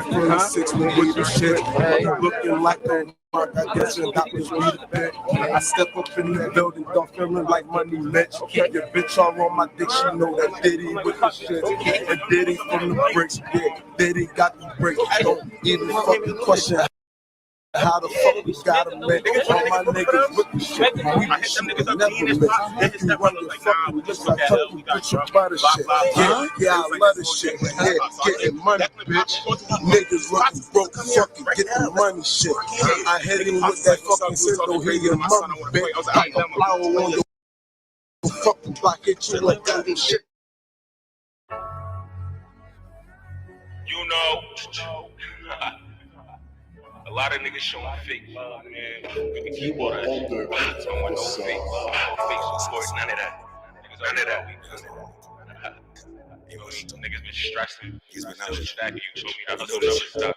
26 with the shit. Looking like a mark, I guess you got me a bit. I step up in the building, don't feeling like money Mitch. Your bitch all on my dick, she know that Diddy with the shit. And Diddy from the bricks, yeah, Diddy got the bricks. Don't even fucking question how the fuck we got him, man. All my niggas with the shit. We be shooting, never miss. If you run your fucking lips, I cut you with your butter shit. Yeah, I love this shit. Yeah, getting money, bitch. Niggas looking broke, fucking get the money shit. I hit him with that fucking sizzle, hear your mama, bitch. I put flour on your fucking block, hit you like that shit. You know. A lot of niggas showing fake love, man. We can keep all that shit. Don't want no fake love, no fake support, none of that. None of that. We done it. You know, some niggas been stressing. He's been out stacking. You told me that hustle never stop.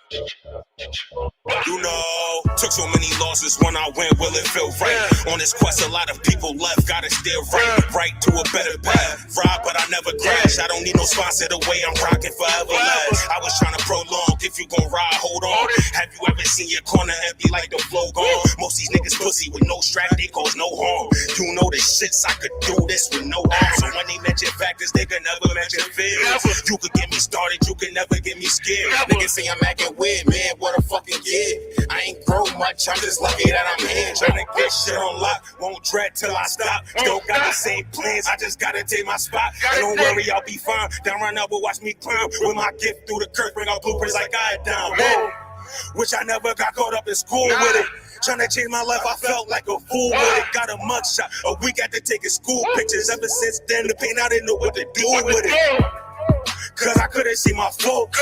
You know, took so many losses when I went, will it feel right? On this quest, a lot of people left, gotta steer right to a better path. Ride, but I never crash. I don't need no sponsor, the way I'm rocking forever last. I was trying to prolong, if you gon' ride, hold on. Have you ever seen your corner empty like the flow gone? Most these niggas pussy with no strap, they cause no harm. You know the shits, I could do this with no harm. So when they mention factors, they could never mention fears. You could get me started, you could never get me scared. Niggas say I'm acting weird, man, what a fucking kid. I ain't grow much, I'm just lucky that I'm here. Trying to get shit on lock, won't dread till I stop. Still got the same plans, I just gotta take my spot. And don't worry, I'll be fine. Down right now, but watch me climb. With my gift through the curve, bring out blueprints like I had down. Which I never got caught up in school with it. Trying to change my life, I felt like a fool with it. Got a mugshot, a week after taking school pictures. Ever since then, the pain, I didn't know what to do with it. Cause I couldn't see my folks.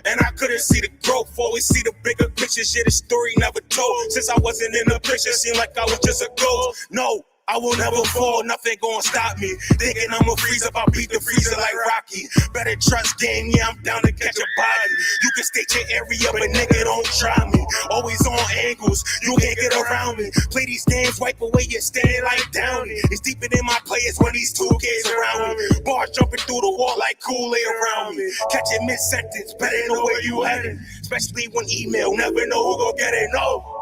And I couldn't see the growth, always see the bigger picture. Shit, the story never told. Since I wasn't in the picture, seemed like I was just a ghost. No, I will never fall, nothing gon' stop me. Thinking I'ma freeze up, I'll beat the freezer like Rocky. Better trust game, yeah, I'm down to catch a body. You can state your area, but nigga, don't try me. Always on angles, you can't get around me. Play these games, wipe away your standing like Downey. It's deeper than my players when these 2Ks around me. Bars jumping through the wall like Kool-Aid around me. Catch it mid-sentence, better know where you heading. Especially when email, never know who gon' get it, no.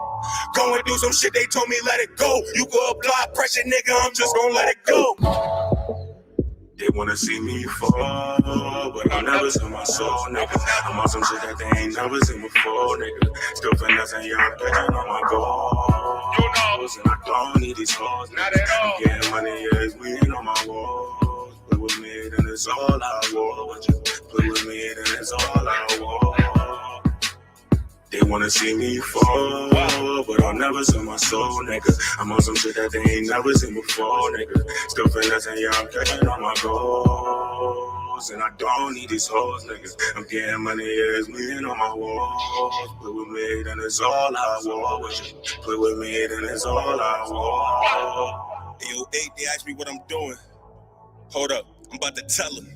Going through some shit, they told me let it go. You go apply pressure, nigga, I'm just gonna let it go. They wanna see me fall, but I never sell my soul, nigga. I'm on some shit that they ain't never seen before, nigga. Still finessing, yeah, I'm catching on my goals. And I don't need these hoes, nigga. I'm getting money, yeah, it's weed on my walls. Play with me, then it's all I want. Play with me, then it's all I want. They wanna see me fall, but I'll never sell my soul, nigga. I'm on some shit that they ain't never seen before, nigga. Still finessing, yeah, I'm catching on my goals. And I don't need these hoes, niggas. I'm getting money, yeah, it's me on my walls. Play with me, then it's all I want. Play with me, then it's all I want. Yo, 8, they asked me what I'm doing. Hold up, I'm about to tell them.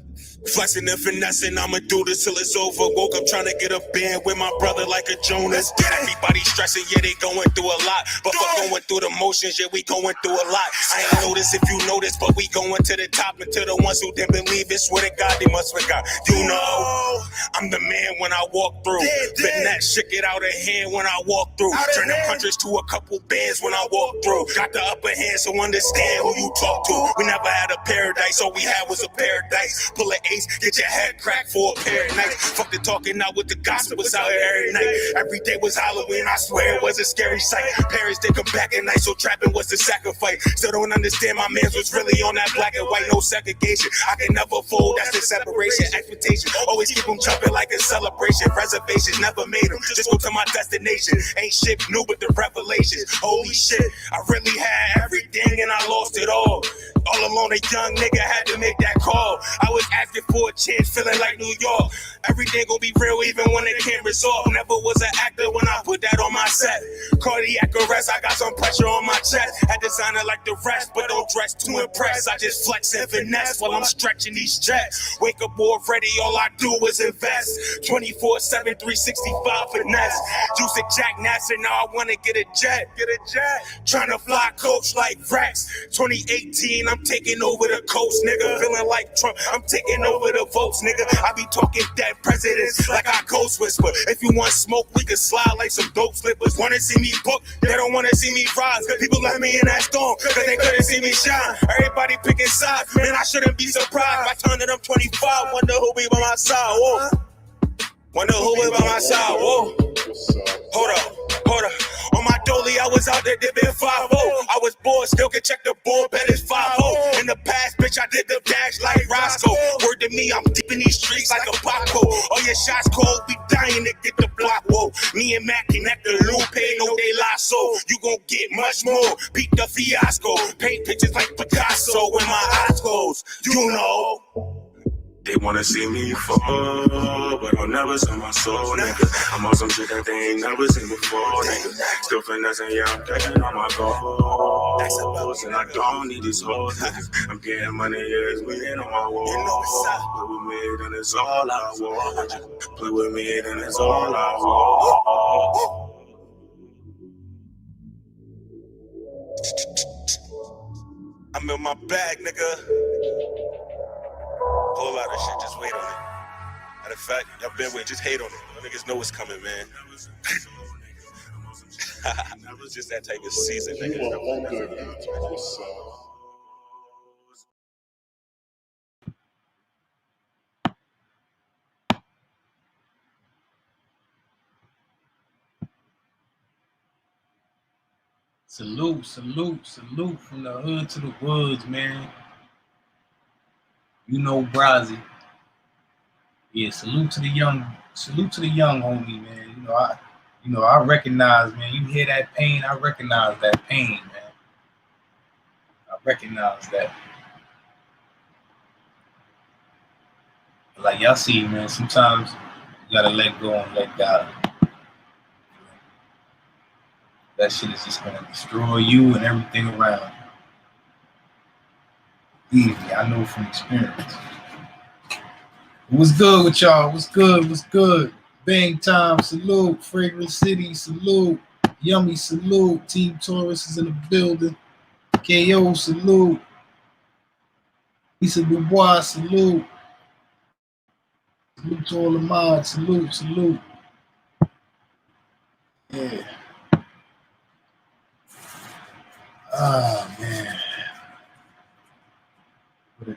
Flexing and finessing, I'ma do this till it's over. Woke up trying to get a band with my brother like a Jonas. Everybody stressing, yeah, they going through a lot. But fuck going through the motions, yeah, we going through a lot. I ain't notice if you notice, but we going to the top. And to the ones who didn't believe it, swear to God, they must forgot. You know, I'm the man when I walk through. Then that shit get out of hand when I walk through. Turn them hundreds to a couple bands when I walk through. Got the upper hand, so understand who you talk to. We never had a paradise, all we had was a paradise. Pull an ace, get your head cracked for a pair of nights. Fuck the talking out with the gossip, was out here every night. Every day was Halloween, I swear it was a scary sight. Parents, they come back at night, so trapping was the sacrifice. Still don't understand my mans was really on that black and white, no segregation. I can never fold, that's the separation. Expectation, always keep them jumping like a celebration. Reservations, never made them, just go to my destination. Ain't shit new but the revelations. Holy shit, I really had everything and I lost it all. All alone, a young nigga had to make that call. I was asking for a chance, feeling like New York. Everything gon' be real even when the camera's off. Never was an actor when I put that on my set. Cardiac arrest, I got some pressure on my chest. Had to sign it like the rest, but don't dress to impress. I just flex and finesse while I'm stretching these jets. Wake up already, all I do is invest. 24/7, 365 finesse. Used to Jack Nasser, now I wanna get a jet. Tryna fly coach like Rex. 2018, I'm taking over the coast, nigga. Feeling like Trump, I'm taking over the votes, nigga. I be talking dead presidents like I ghost whisper. If you want smoke, we can slide like some dope slippers. Wanna see me book, they don't wanna see me rise. People let me in that storm, cause they couldn't see me shine. Everybody picking sides, man, I shouldn't be surprised. I turned it up 25, wonder who be by my side, whoa. Wonder who be by my side, whoa. Hold up. On my dolly, I was out there dipping 5-0. I was bored, still can check the board, bet it's 5-0. In the past, bitch, I did the dash like Roscoe. Word to me, I'm deep in these streets like a Paco. All your shots cold, we dying to get the block, whoa. Me and Mac connect the Lupe, no de la so. You gon' get much more, beat the fiasco. Paint pictures like Picasso when my eyes closed, you know. They wanna see me fall, but I'll never sell my soul, nigga. I'm on some shit that they ain't never seen before, nigga. Still finessing, yeah, I'm catching all my goals. And I don't need these hoes, nigga. I'm getting money, yeah, it's waiting on my wall. Play with me, then it's all I want. Play with me, then it's all I want. I'm in my bag, nigga. Whole lot of shit, just wait on it. Matter of fact, y'all been waiting, just hate on it. Y'all niggas know what's coming, man. It's just that type of season, nigga. You are under yourself. Salute from the hood to the woods, man. You know Brazzy. Yeah, salute to the young homie, man. I recognize, man. You hear that pain, I recognize that pain, man. I recognize that. Like y'all see, man, sometimes you gotta let go and let God. That shit is just gonna destroy you and everything around you. Believe me, I know from experience. What's good with y'all? What's good? Bang time, salute. Fragrance City, salute. Yummy, salute. Team Taurus is in the building. KO, salute. Lisa Dubois, salute. Salute to all the mods, salute. Yeah. Ah, man. What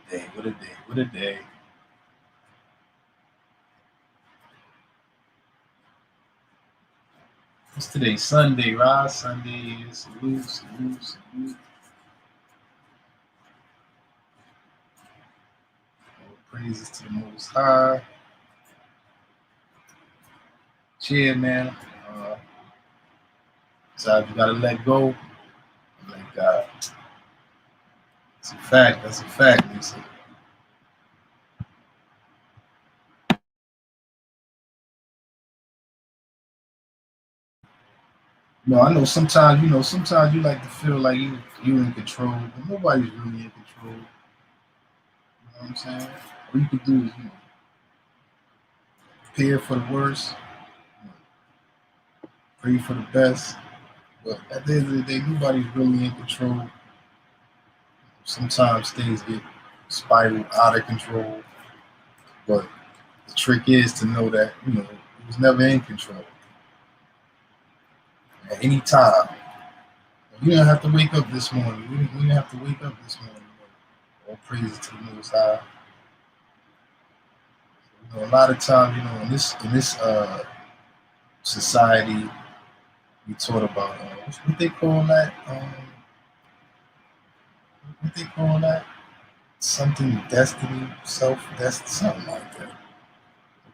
a day. What's today? Sunday, right? Sunday is salute. All praises to the Most High. Cheer, man. Sometimes you gotta let go. Let God. That's a fact, Lisa. No, I know sometimes you like to feel like you in control, but nobody's really in control. You know what I'm saying? All you can do is, prepare for the worst, pray for the best. But at the end of the day, nobody's really in control. Sometimes things get spiral out of control. But the trick is to know that, it was never in control. At any time. You didn't have to wake up this morning. We didn't have to wake up this morning. All praises to the Most High. A lot of times, in this society, we taught about what they call that. What they call that? Something destiny, self-destiny, something like that.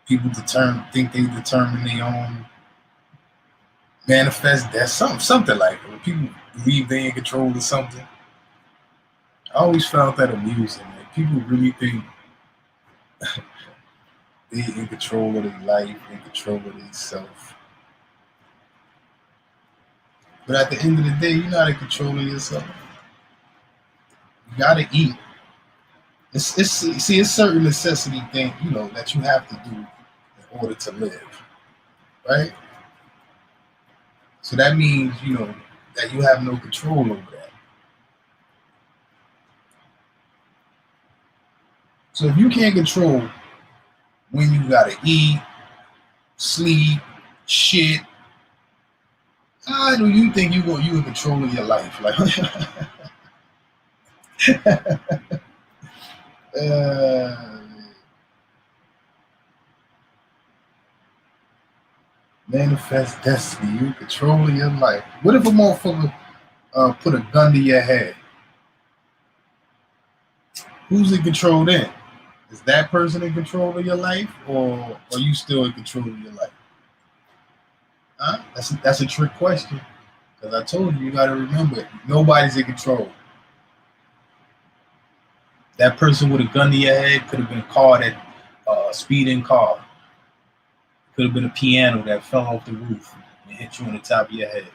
People think they determine their own manifest destiny, something like that. When people believe they in control of something. I always found that amusing. Like, people really think they in control of their life, in control of themselves. But at the end of the day, you're not in control of yourself. You gotta eat. It's certain necessity thing, that you have to do in order to live, right? So that means, that you have no control over that. So if you can't control when you gotta eat, sleep, shit, how do you think you in control of your life? Like, manifest destiny. You in control of your life. What if a motherfucker put a gun to your head? Who's in control then? Is that person in control of your life, or are you still in control of your life? Huh? That's a trick question. Because I told you, you got to remember, nobody's in control. That person with a gun to your head could have been a car that speeding car. Could have been a piano that fell off the roof and hit you on the top of your head.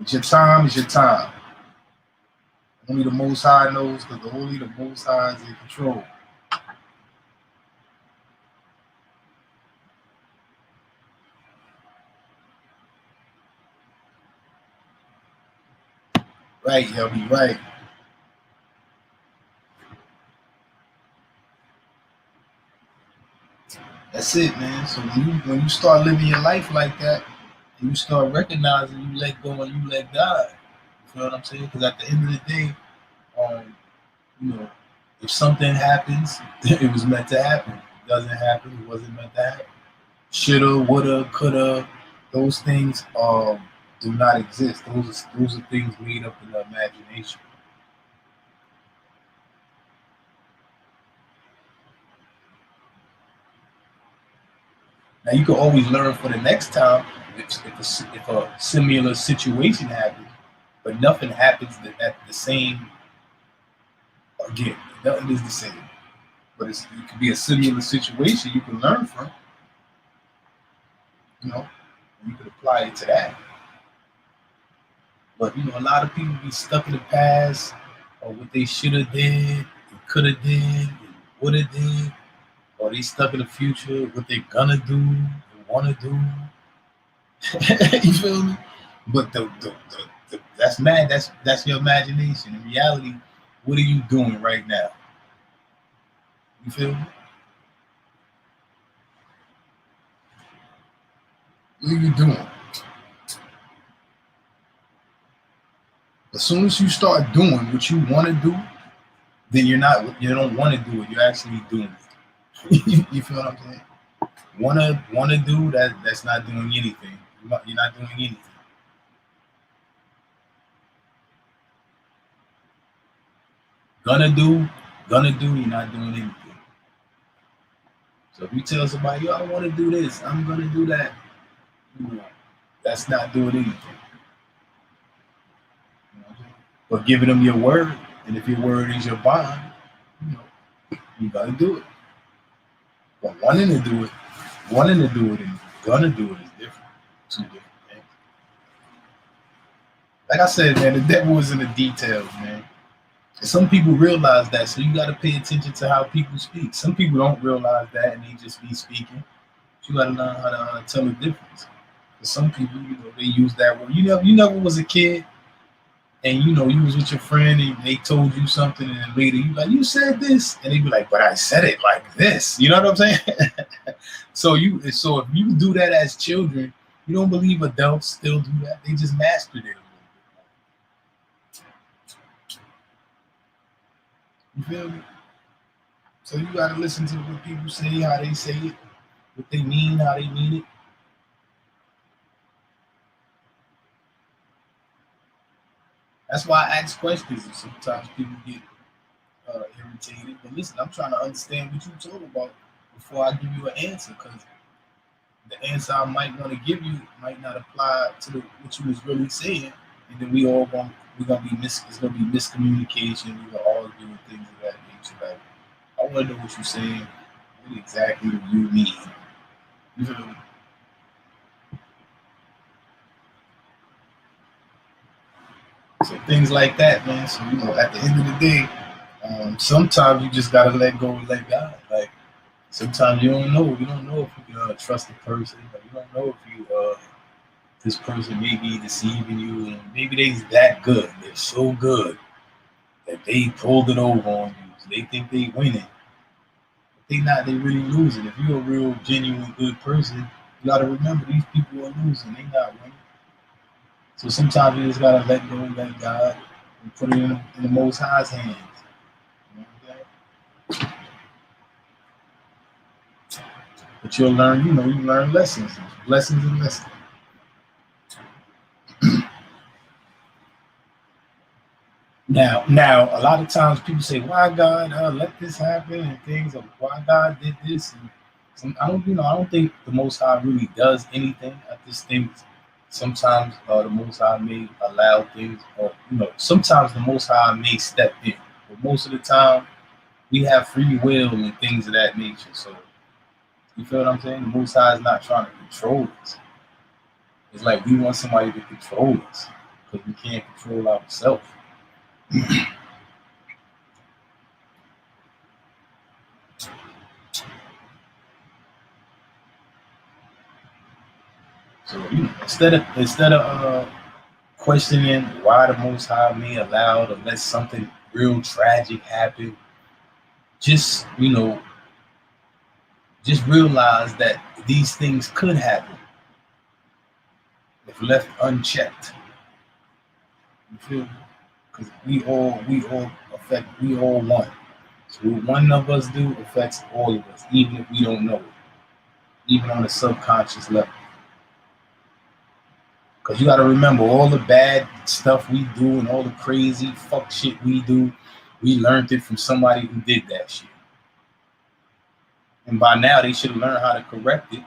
It's your time is your time. Only the Most High knows, because only the Most High is in control. Right, y'all be right. That's it, man. So when you start living your life like that, and you start recognizing you let go and you let God. You know what I'm saying? Because at the end of the day, you know, if something happens, it was meant to happen. If it doesn't happen, it wasn't meant to happen. Shoulda, woulda, coulda, those things do not exist. Those are things made up in the imagination. Now you can always learn for the next time if a similar situation happens, but nothing happens at the same. Again, nothing is the same, but it could be a similar situation you can learn from. You know, you could apply it to that. But you know, a lot of people be stuck in the past or what they should have did, could have did, and would have did, or they stuck in the future, what they gonna do, and wanna do. You feel me? But the that's mad. That's your imagination. In reality, what are you doing right now? You feel me? What are you doing? As soon as you start doing what you want to do, then you don't want to do it. You're actually doing it. You feel what I'm saying? Wanna do that? That's not doing anything. You're not doing anything. Gonna do. You're not doing anything. So if you tell somebody, yo, I want to do this, I'm gonna do that. You know, that's not doing anything. You know, but giving them your word, and if your word is your bond, you gotta do it. But wanting to do it and gonna do it is different. Two different things. Like I said, man, the devil is in the details, man. And some people realize that, so you gotta pay attention to how people speak. Some people don't realize that and they just be speaking. But you gotta learn how to tell the difference. For some people, they use that word. You never was a kid, and you was with your friend, and they told you something, and then later you said this, and they be like, but I said it like this. You know what I'm saying? So if you do that as children, you don't believe adults still do that. They just mastered it. You feel me? So you gotta listen to what people say, how they say it, what they mean, how they mean it. That's why I ask questions, and sometimes people get irritated. But listen, I'm trying to understand what you're talking about before I give you an answer, because the answer I might want to give you might not apply to what you was really saying, and then it's gonna be miscommunication. We're gonna argue and things of that nature. Like, I want to know what you're saying, what exactly you mean. You feel me? So things like that, man. So at the end of the day, sometimes you just gotta let go and let God. Like sometimes you don't know. You don't know if you can trust a person. Like, you don't know if you this person may be deceiving you, and maybe they're that good. They're so good that they pulled it over on you. So they think they winning. They not. They really losing. If you're a real, genuine, good person, you gotta remember these people are losing. They not winning. So sometimes you just gotta let go, let God, and put it in the Most High's hands. You know what I'm saying? But you'll learn. You learn lessons, lessons and lessons. Now, a lot of times people say, "Why God let this happen?" and things of why God did this. And I don't think the Most High really does anything. I just think sometimes the Most High may allow things, or sometimes the Most High may step in. But most of the time, we have free will and things of that nature. So, you feel what I'm saying? The Most High is not trying to control us. It's like we want somebody to control us because we can't control ourselves. So instead of questioning why the Most High may allow or let something real tragic happen, just realize that these things could happen if left unchecked. You feel me? Because we all one. So what one of us do affects all of us, even if we don't know it, even on a subconscious level. Because you got to remember all the bad stuff we do and all the crazy fuck shit we do, we learned it from somebody who did that shit. And by now they should have learned how to correct it.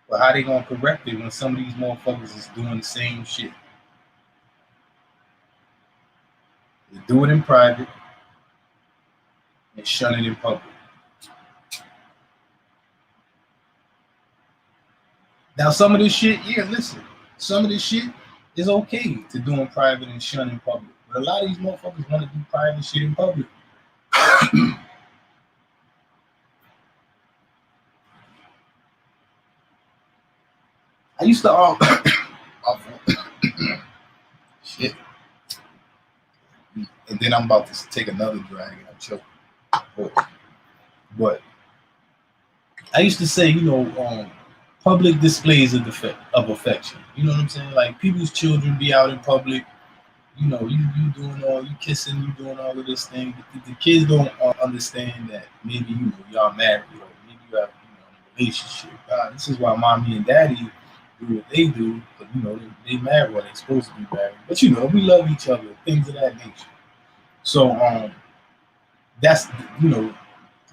But how they gonna correct it when some of these motherfuckers is doing the same shit? They do it in private and shun it in public. Now some of this shit, some of this shit is okay to do in private and shun in public. But a lot of these motherfuckers want to do private shit in public. I used to shit. And then I'm about to take another drag and I'm choking. But I used to say, public displays of affection. You know what I'm saying? Like people's children be out in public. You doing you kissing, you doing all of this thing. The kids don't understand that maybe y'all married or maybe you have a relationship. This is why mommy and daddy do what they do, but they married or they supposed to be married. But we love each other, things of that nature. So that's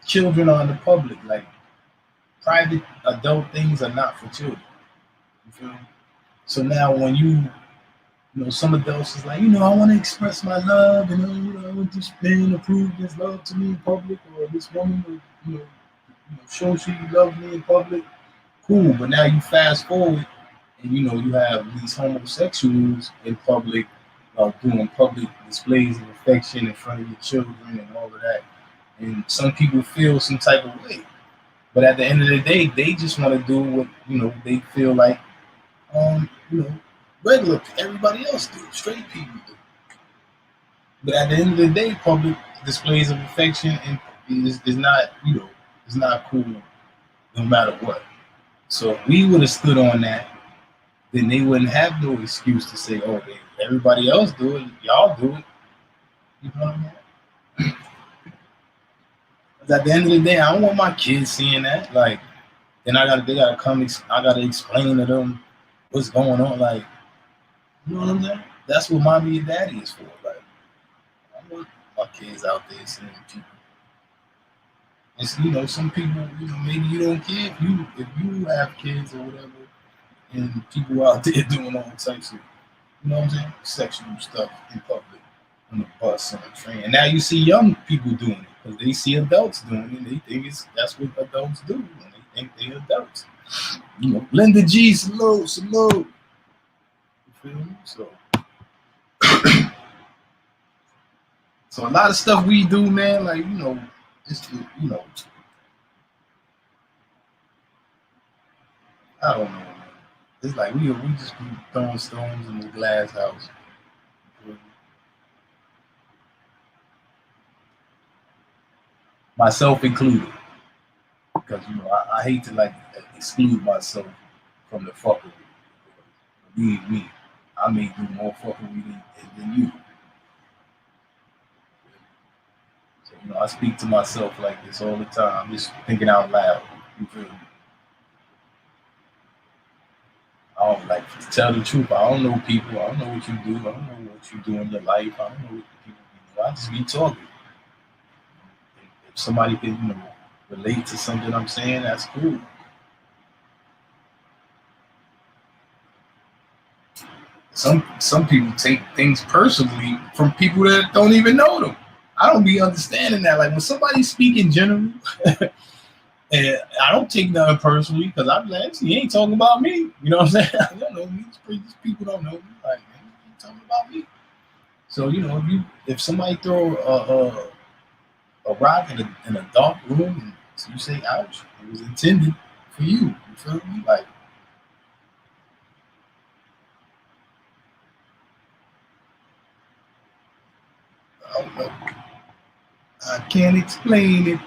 children are in the public. Like private adult things are not for children. You feel me? So now when some adults is like, I want to express my love, and I want this man to prove his love to me in public, or this woman will, show she loves me in public. Cool, but now you fast forward, and you have these homosexuals in public, doing public displays of affection in front of your children and all of that, and some people feel some type of way. But at the end of the day, they just want to do what they feel like, regular everybody else do, straight people do. But at the end of the day, public displays of affection is not it's not cool, no matter what. So if we would have stood on that, then they wouldn't have no excuse to say, "Oh, everybody else do it, y'all do it." You know what I mean? At the end of the day, I don't want my kids seeing that. Like, then they gotta come. I gotta explain to them what's going on. Like, you know what I'm saying? That's what mommy and daddy is for. Like, I want my kids out there seeing people. And some people, maybe you don't care if you have kids or whatever, and people out there doing all types of, what I'm saying, sexual stuff in public, on the bus, on the train. And now you see young people doing it because they see adults doing it. And they think that's what adults do, and they think they're adults. Linda G, salute. You feel me? So a lot of stuff we do, man, like it's I don't know, man. It's like we just be throwing stones in the glass house. Myself included. Because I hate to like exclude myself from the fuckery. Believe me, I may do more fuckery than you. So I speak to myself like this all the time, just thinking out loud. You feel me? I don't like to tell the truth. I don't know people. I don't know what you do. I don't know what you do in your life. I don't know what people do. I just be talking. If somebody can, relate to something I'm saying, that's cool. Some people take things personally from people that don't even know them. I don't be understanding that. Like when somebody's speaking generally, and I don't take nothing personally because I'm like, he ain't talking about me. You know what I'm saying? I don't know me. These people don't know me. Like, he ain't talking about me. So if somebody throw a rock in a dark room, and so you say, "Ouch!" It was intended for you. You feel me? Like. I don't know. I can't explain it.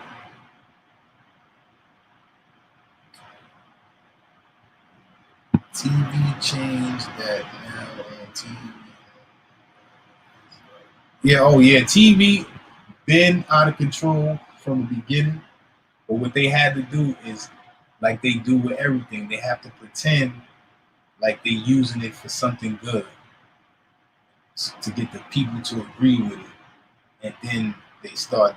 TV changed that now on TV. Yeah, TV been out of control from the beginning. But what they had to do is, like they do with everything, they have to pretend like they're using it for something good to get the people to agree with it. And then they start,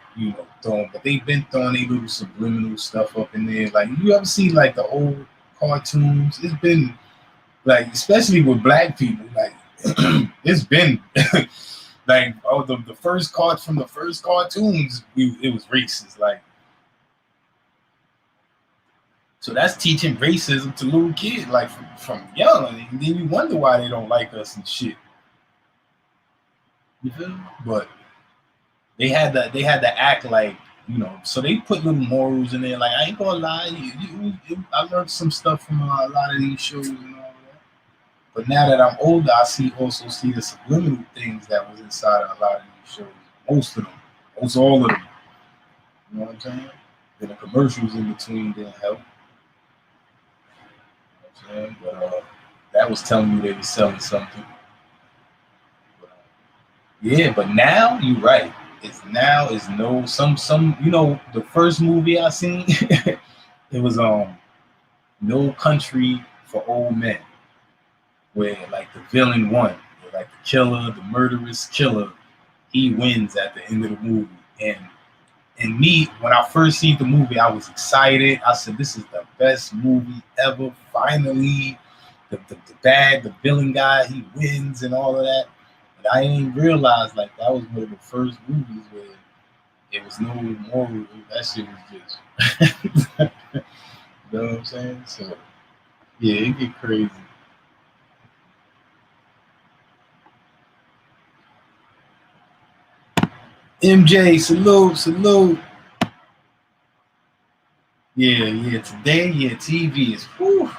throwing, but they've been throwing a little subliminal stuff up in there. Like, you ever see like the old cartoons? It's been like, especially with black people, like it's been like the first from the first cartoons, it was racist. Like, so that's teaching racism to little kids, like from young, and then you wonder why they don't like us and shit. You feel me? But they had to act like, so they put little morals in there. Like, I ain't gonna lie, I learned some stuff from a lot of these shows and all that. But now that I'm older, I also see the subliminal things that was inside of a lot of these shows. Most of them, almost all of them. You know what I'm saying? Then the commercials in between didn't help. You know what I'm saying? But that was telling me they were selling something. But, yeah, but now you're right. The first movie I seen, it was No Country for Old Men, where like the villain won, like the killer, the murderous killer, he wins at the end of the movie. And me, when I first seen the movie, I was excited. I said, "This is the best movie ever." Finally, the villain guy, he wins and all of that. But I didn't realize like that was one of the first movies where it was no moral. That shit was just, you know what I'm saying? So yeah, it get crazy. MJ, salute. Yeah. Today, TV is whew.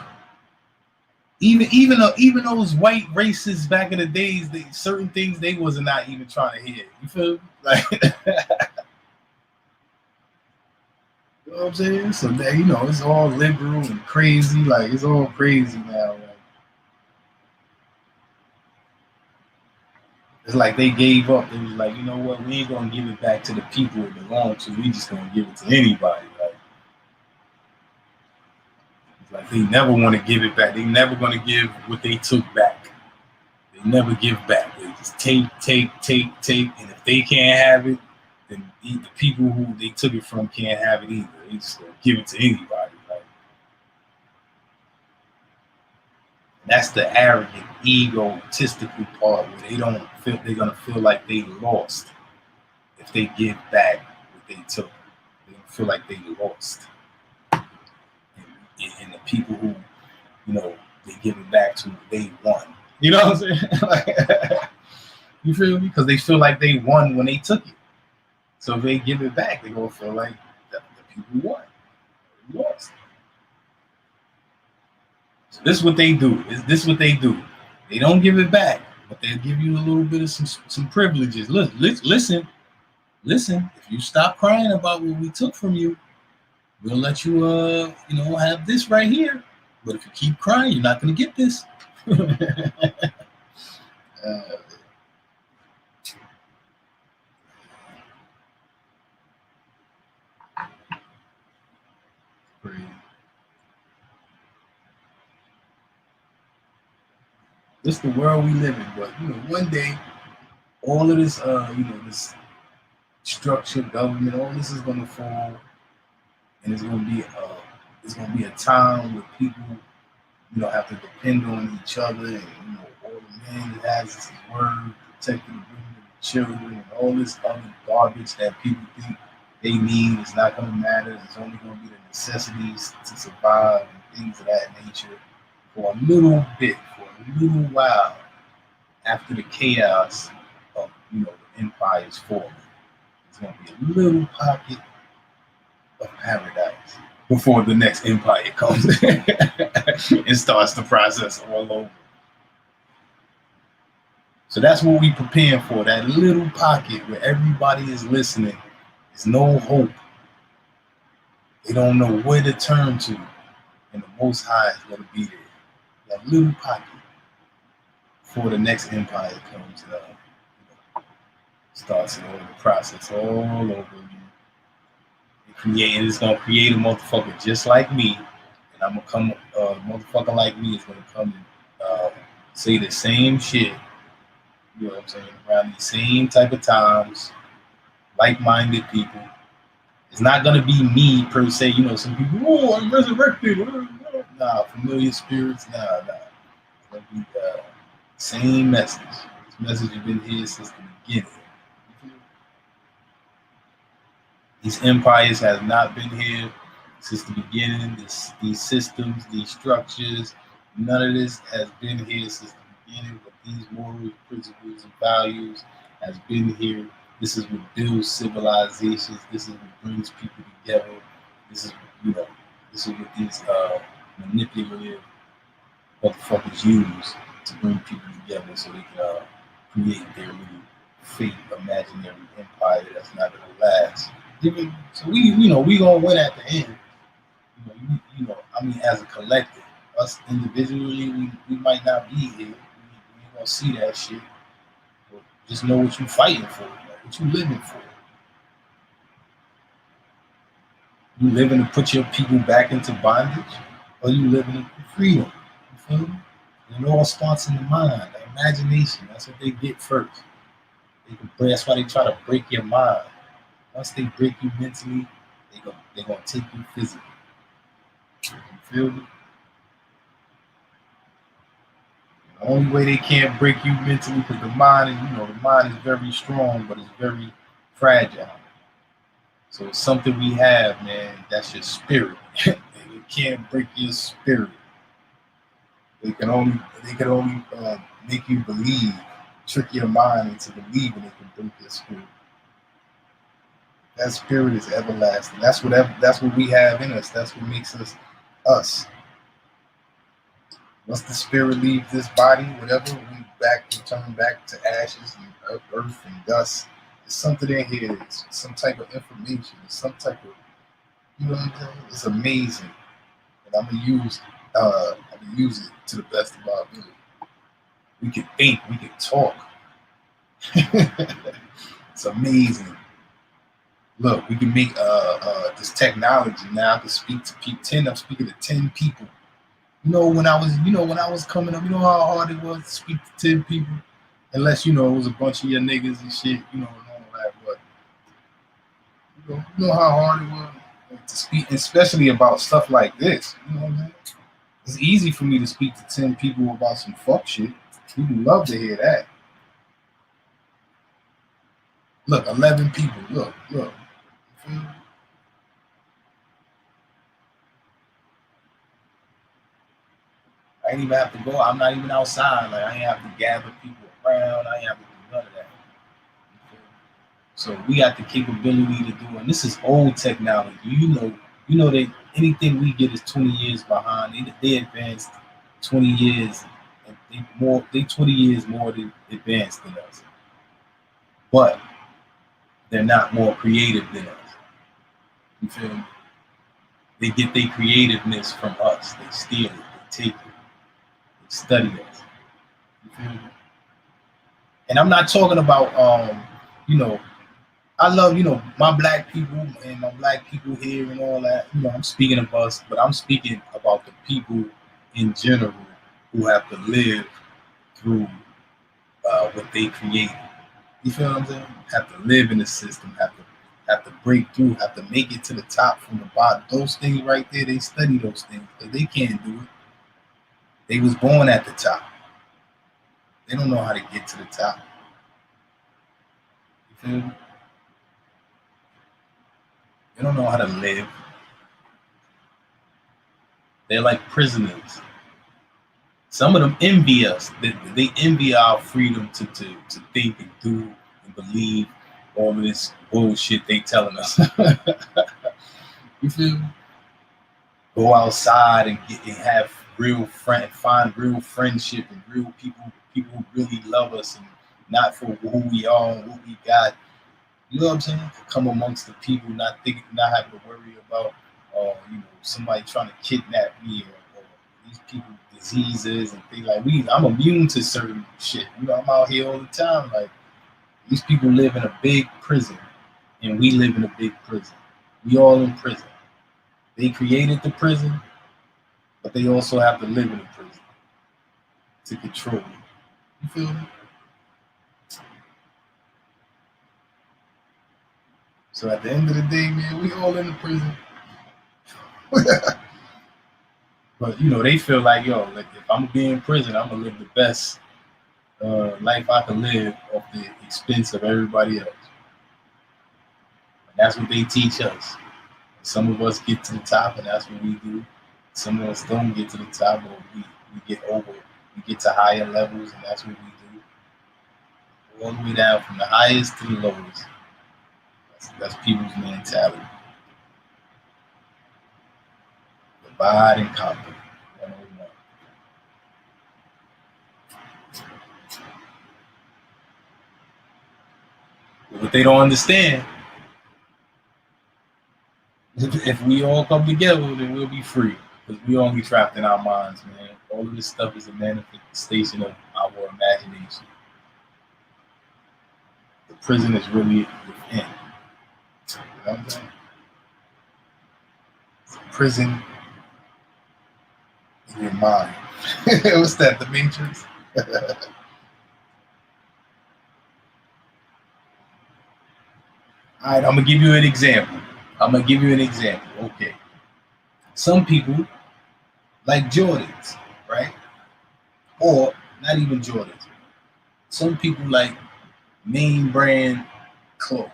Even those white racists back in the days, certain things they wasn't not even trying to hear. You feel me? Like, you know what I'm saying? So that, it's all liberal and crazy. Like, it's all crazy now. Like, it's like they gave up. It was like, you know what? We ain't gonna give it back to the people it belongs to. We just gonna give it to anybody. Like they never want to give it back. They never going to give what they took back. They never give back. They just take. And if they can't have it, then the people who they took it from can't have it either. They just give it to anybody. Like, that's the arrogant, egotistical part where they don't feel they're going to feel like they lost if they give back what they took. They don't feel like they lost. And the people who, they give it back to, they won. You know what I'm saying? You feel me? Because they feel like they won when they took it. So if they give it back, they're going to feel like the people won. They lost. So So this is what they do. This is what they do. They don't give it back, but they'll give you a little bit of some privileges. Listen. If you stop crying about what we took from you, we'll let you, have this right here. But if you keep crying, you're not going to get this. This is the world we live in. But one day, all of this, this structure, government, all this is going to fall, and it's going to be a time where people, have to depend on each other, and all the man that has is his word, protecting the women and the children, and all this other garbage that people think they need is not going to matter. It's only going to be the necessities to survive and things of that nature for a little bit, for a little while after the chaos of the empire's forming. It's going to be a little pocket of paradise before the next empire comes and starts the process all over. So that's what we preparing for, that little pocket where everybody is listening. There's no hope. They don't know where to turn to, and the Most High is going to be there. That little pocket before the next empire comes up, starts all the process all over again. It's gonna create a motherfucker just like me, and I'm gonna come. A motherfucker like me is gonna come and say the same shit. You know what I'm saying? Around the same type of times, like-minded people. It's not gonna be me per se. Some people, oh, I'm resurrected. Nah, familiar spirits. Nah. It's gonna be the same message. This message has been here since the beginning. These empires have not been here since the beginning. These systems, these structures, none of this has been here since the beginning. But these moral principles and values has been here. This is what builds civilizations. This is what brings people together. This is what these manipulative motherfuckers use to bring people together so they can create their little fake imaginary empire that's not gonna last. So we gonna win at the end. As a collective, us individually, we might not be here. We ain't gonna see that shit. But just know what you fighting for, what you living for. You living to put your people back into bondage, or you living for freedom? You feel me? And it all starts in the mind, the imagination. That's what they get first. That's why they try to break your mind. Once they break you mentally, they're gonna take you physically. You feel me? The only way they can't break you mentally, because the mind is very strong, but it's very fragile. So it's something we have, man. That's your spirit. They can't break your spirit. They can only make you believe, trick your mind into believing they can break your spirit. That spirit is everlasting. That's what we have in us. That's what makes us us. Once the spirit leaves this body, whatever, we turn back to ashes and earth and dust. There's something in here. It's some type of information. It's some type of, you know what I'm saying? It's amazing. And I'm gonna use it to the best of our ability. We can think, we can talk. It's amazing. Look, we can make this technology now. I can speak to people. 10. I'm speaking to 10 people. When I was coming up, how hard it was to speak to 10 people, unless it was a bunch of your niggas and shit. And all that. But you know how hard it was to speak, especially about stuff like this. You know what I'm saying? It's easy for me to speak to 10 people about some fuck shit. People love to hear that. Look, 11 people. Look. I ain't even have to go. I'm not even outside. Like, I ain't have to gather people around. I ain't have to do none of that. So we got the capability to do, and this is old technology. You know that anything we get is 20 years behind. They advanced 20 years, they 20 years more advanced than us. But they're not more creative than us. You feel me? They get their creativeness from us. They steal it, they take it, they study us. You feel me? And I'm not talking about I love, my black people and my black people here and all that. I'm speaking of us, but I'm speaking about the people in general who have to live through what they create. You feel what I'm saying? Have to live in the system, have to break through, have to make it to the top from the bottom. Those things right there, they study those things, but they can't do it. They was born at the top. They don't know how to get to the top. You feel me? They don't know how to live. They're like prisoners. Some of them envy us. They envy our freedom to think and do and believe all of this bullshit they telling us. You feel me? Go outside and have real find real friendship and real people who really love us and not for who we are and what we got. You know what I'm saying? To come amongst the people, not having to worry about somebody trying to kidnap me or these people diseases and things like I'm immune to certain shit. I'm out here all the time. Like, these people live in a big prison and we live in a big prison. We all in prison. They created the prison, but they also have to live in the prison to control it. You feel me? So at the end of the day, man, we all in the prison. But they feel like, if I'm gonna be in prison, I'm gonna live the best life I can live off the expense of everybody else. And that's what they teach us. Some of us get to the top, and that's what we do. Some of us don't get to the top, but we get over it. We get to higher levels, and that's what we do. All the way down from the highest to the lowest. That's people's mentality. Divide and conquer. 101. But what they don't understand, if we all come together, then we'll be free. Because we only trapped in our minds, man. All of this stuff is a manifestation of our imagination. The prison is really within. You know what I'm saying? It's a prison in your mind. What's that, The Matrix? All right, I'm going to give you an example. Okay. Some people like Jordans, right? Or not even Jordans. Some people like name brand clothes.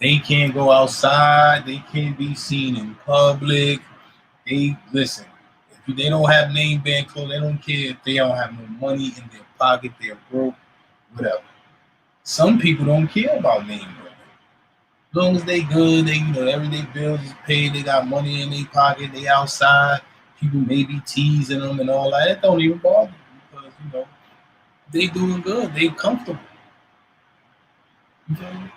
They can't go outside. They can't be seen in public. Listen, if they don't have name brand clothes, they don't care if they don't have no money in their pocket, they're broke, whatever. Some people don't care about name brand. As long as they good, they everyday bills is paid, they got money in their pocket, they outside, people may be teasing them and all that. It don't even bother them because they doing good, they comfortable. Okay?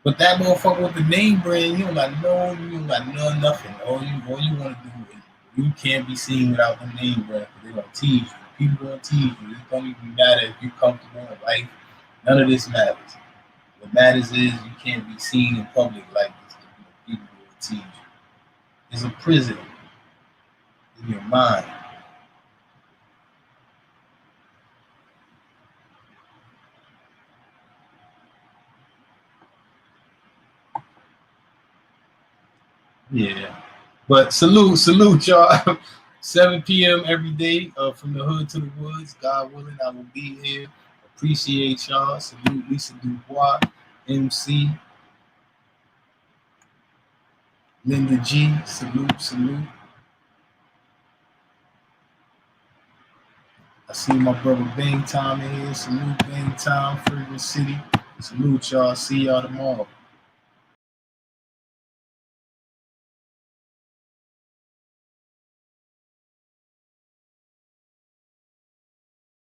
But that motherfucker with the name brand, you don't got nothing. All you want to do is you can't be seen without the name brand because they're gonna tease you. People gonna tease you. It don't even matter if you're comfortable in life. None of this matters. What matters is you can't be seen in public like this. People will tease you. It's a prison in your mind. Yeah. But salute y'all. 7 p.m. every day from the hood to the woods. God willing, I will be here. Appreciate y'all. Salute Lisa Dubois, MC. Linda G. Salute. I see my brother Bang Time in here. Salute Bang Time, Fragrance City. Salute y'all. See y'all tomorrow.